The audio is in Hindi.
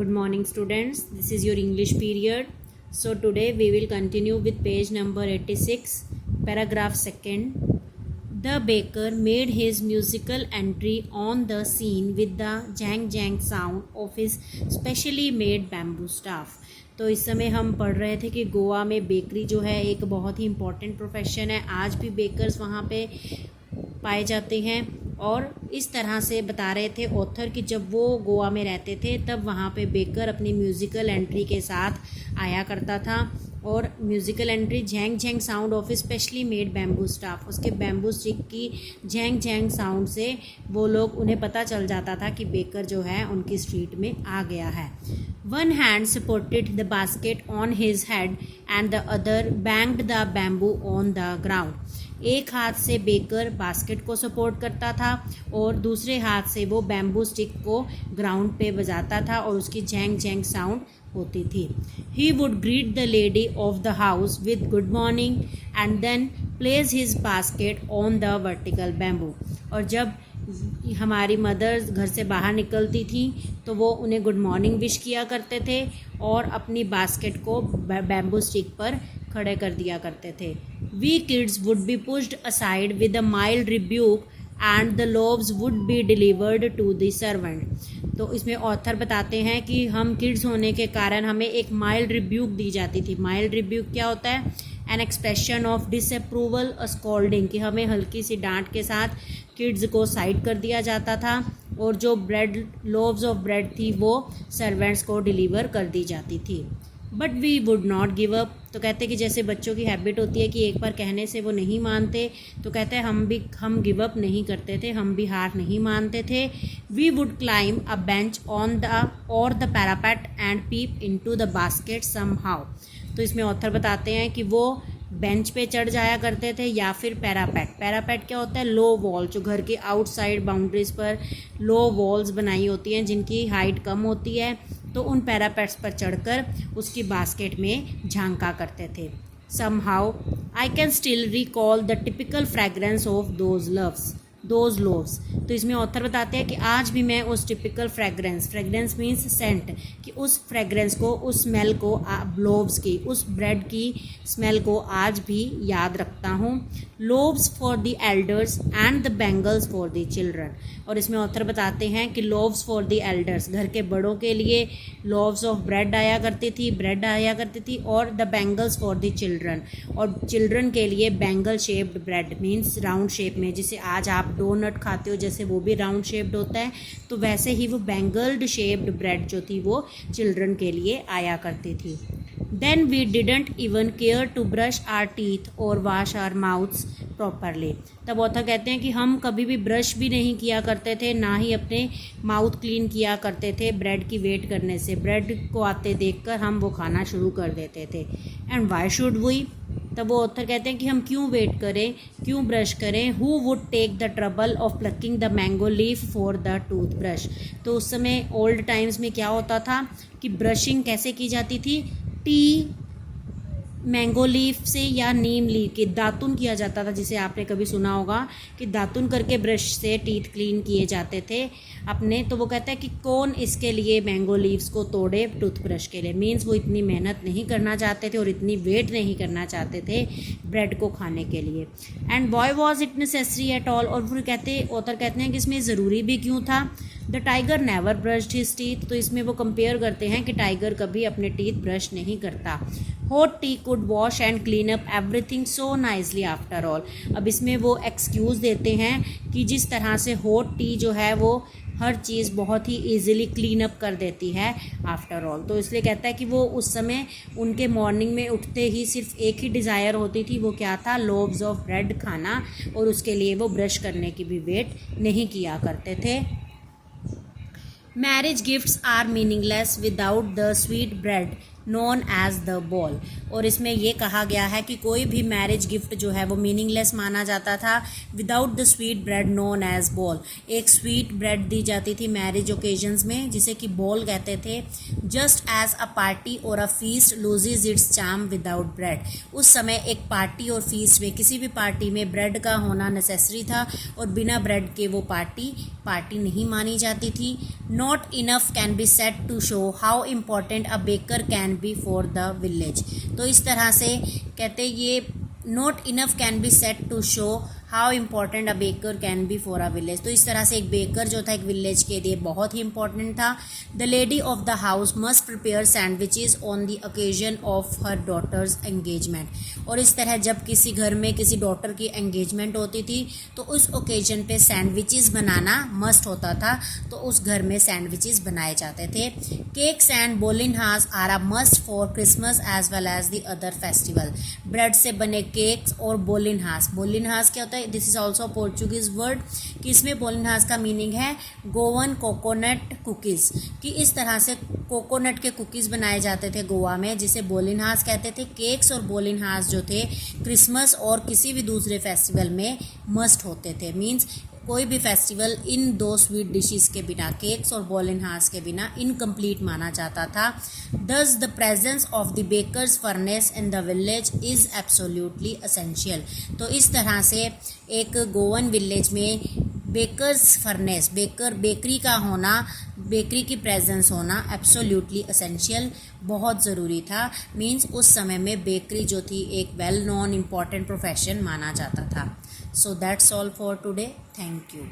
Good morning students, this is your English period. So today we will continue with page number 86, paragraph 2nd. The baker made his musical entry on the scene with the jang jang sound of his specially made bamboo staff. तो इस समय हम पढ़ रहे थे कि गोवा में बेकरी जो है एक बहुत ही इम्पॉर्टेंट प्रोफेशन है. आज भी बेकर्स वहाँ पे पाए जाते हैं और इस तरह से बता रहे थे ऑथर कि जब वो गोवा में रहते थे तब वहाँ पे बेकर अपनी म्यूज़िकल एंट्री के साथ आया करता था और musical entry Zhang Zhang sound of specially made bamboo staff, उसके बैम्बू स्टिक की झैंग झैंग साउंड से वो लोग उन्हें पता चल जाता था कि बेकर जो है उनकी स्ट्रीट में आ गया है. One hand supported the basket on his head and the other banged the bamboo on the ground. एक हाथ से बेकर बास्केट को सपोर्ट करता था और दूसरे हाथ से वो बैम्बू स्टिक को ग्राउंड पे बजाता था और उसकी झैंग झैंग साउंड होती थी. He would greet the lady of the house with good morning and then place his basket on the vertical bamboo. और जब हमारी मदर्स घर से बाहर निकलती थी तो वो उन्हें गुड मॉर्निंग विश किया करते थे और अपनी बास्केट को बैम्बू स्टिक पर खड़े कर दिया करते थे. We kids would be pushed aside with a mild rebuke and the loaves would be delivered to the servant. तो इसमें ऑथर बताते हैं कि हम किड्स होने के कारण हमें एक माइल्ड रिब्यूक दी जाती थी. माइल्ड रिब्यूक क्या होता है? An expression of disapproval, a scolding, कि हमें हल्की सी डांट के साथ किड्स को साइड कर दिया जाता था और जो ब्रेड लोव्स ऑफ ब्रेड थी वो सर्वेंट्स को डिलीवर कर दी जाती थी. But we would not give up. तो कहते कि जैसे बच्चों की हैबिट होती है कि एक बार कहने से वो नहीं मानते, तो कहते हैं हम गिव अप नहीं करते थे, हम भी हार नहीं मानते थे. We would climb a bench on the और the parapet and peep into the basket somehow. तो इसमें ऑथर बताते हैं कि वो बेंच पे चढ़ जाया करते थे या फिर पैरापेट. पैरापेट क्या होता है? लो वॉल, जो घर के आउटसाइड बाउंड्रीज पर लो वॉल्स बनाई होती हैं जिनकी हाइट कम होती है, तो उन पैरापेट्स पर चढ़कर उसकी बास्केट में झांका करते थे. Somehow I can still recall the typical fragrance of those loaves. तो इसमें ऑथर बताते हैं कि आज भी मैं उस टिपिकल फ्रेगरेंस मीन्स सेंट, कि उस फ्रेगरेंस को, उस स्मेल को, लोव्स की, उस ब्रेड की स्मेल को आज भी याद रखता हूँ. Loaves for the elders and the bangles for the children. और इसमें ऑथर बताते हैं कि लोव्स फॉर द एल्डर्स, घर के बड़ों के लिए लोव्स ऑफ ब्रेड आया करती थी और the bangles for the children, और चिल्ड्रन के लिए bangle shaped bread means round shape में. जिसे आज आप डोनट खाते हो जैसे वो भी राउंड शेप्ड होता है, तो वैसे ही वो बैंगल्ड शेप्ड ब्रेड जो थी वो चिल्ड्रन के लिए आया करती थी. Then we didn't even care to brush our teeth or wash our mouths properly. तब ऑथर कहते हैं कि हम कभी भी ब्रश भी नहीं किया करते थे, ना ही अपने माउथ क्लीन किया करते थे ब्रेड की वेट करने से. ब्रेड को आते देखकर हम वो खाना शुरू कर देते थे. And why should we. तब वो ऑथर कहते हैं कि हम क्यों वेट करें, क्यों ब्रश करें. Who would take the trouble of plucking the mango leaf for the tooth brush. तो उस समय ओल्ड टाइम्स में क्या होता था कि ब्रशिंग कैसे की जाती थी? मैंगो लीफ से या नीम लीफ के दातुन किया जाता था, जिसे आपने कभी सुना होगा कि दातुन करके ब्रश से टीथ क्लीन किए जाते थे अपने. तो वो कहता है कि कौन इसके लिए मैंगो लीव्स को तोड़े टूथब्रश के लिए. मीन्स वो इतनी मेहनत नहीं करना चाहते थे और इतनी वेट नहीं करना चाहते थे ब्रेड को खाने के लिए. And why was it necessary at all. और फिर ऑथर कहते हैं कि इसमें ज़रूरी भी क्यों था. The tiger never brushed his teeth. तो इसमें वो कंपेयर करते हैं कि टाइगर कभी अपने टीथ ब्रश नहीं करता. Hot T could wash and clean up everything so nicely after all. अब इसमें वो एक्सक्यूज़ देते हैं कि जिस तरह से हॉट टी जो है वो हर चीज़ बहुत ही ईजिली क्लीन अप कर देती है आफ्टर ऑल. तो इसलिए कहता है कि वो उस समय उनके मॉर्निंग में उठते ही सिर्फ एक ही डिज़ायर होती थी, वो क्या था? लोव्स ऑफ ब्रेड खाना, और उसके लिए वो ब्रश करने की भी वेट नहीं किया करते थे. Marriage gifts are meaningless without the sweet bread known as the bol. और इसमें ये कहा गया है कि कोई भी मैरिज गिफ्ट जो है वो मीनिंगलेस माना जाता था without the sweet bread known as bol. एक स्वीट ब्रेड दी जाती थी मैरिज ओकेजन्स में जिसे कि बॉल कहते थे। जस्ट एज अ पार्टी और अ feast loses it's charm without bread. उस समय एक पार्टी और फीस्ट में, किसी भी पार्टी में ब्रेड का होना नेसेसरी था और बिना ब्रेड के वो पार्टी नहीं मानी जाती थी। Not enough can be said to show how important a baker can be for the village. तो इस तरह से कहते ये not enough can be said to show how important a baker can be for a village. तो इस तरह से एक बेकर जो था एक विलेज के लिए बहुत ही इंपॉर्टेंट था। The lady of the house must prepare sandwiches on the occasion of her daughter's engagement. और इस तरह जब किसी घर में किसी डॉटर की एंगेजमेंट होती थी तो उस ओकेजन पे सैंडविचेस बनाना मस्ट होता था, तो उस घर में सैंडविचेस बनाए जाते थे। केक्स एंड बोलिनहास are a must for Christmas as well as the other festival. Bread से बने केक्स और बोलिनहास क्या होता है, this is also Portuguese word, कि इसमें बोलिनहास का मीनिंग है गोवन कोकोनट कुकीज़, कि इस तरह से कोकोनट के कुकीज़ बनाए जाते थे गोवा में जिसे बोलिनहास कहते थे। केक्स और बोलिनहास जो थे क्रिसमस और किसी भी दूसरे फेस्टिवल में मस्ट होते थे। मीन्स कोई भी फेस्टिवल इन दो स्वीट डिशेस के बिना, केक्स और बोलिनहास के बिना, इनकम्प्लीट माना जाता था। Thus the presence of the baker's furnace in the village is absolutely essential. तो इस तरह से एक गोवन विलेज में बेकर्स फर्नेस, बेकरी का होना, बेकरी की प्रेजेंस होना एब्सोल्युटली असेंशियल, बहुत ज़रूरी था। मीन्स उस समय में बेकरी जो थी एक वेल नोन इम्पॉर्टेंट प्रोफेशन माना जाता था। So that's all for today. Thank you.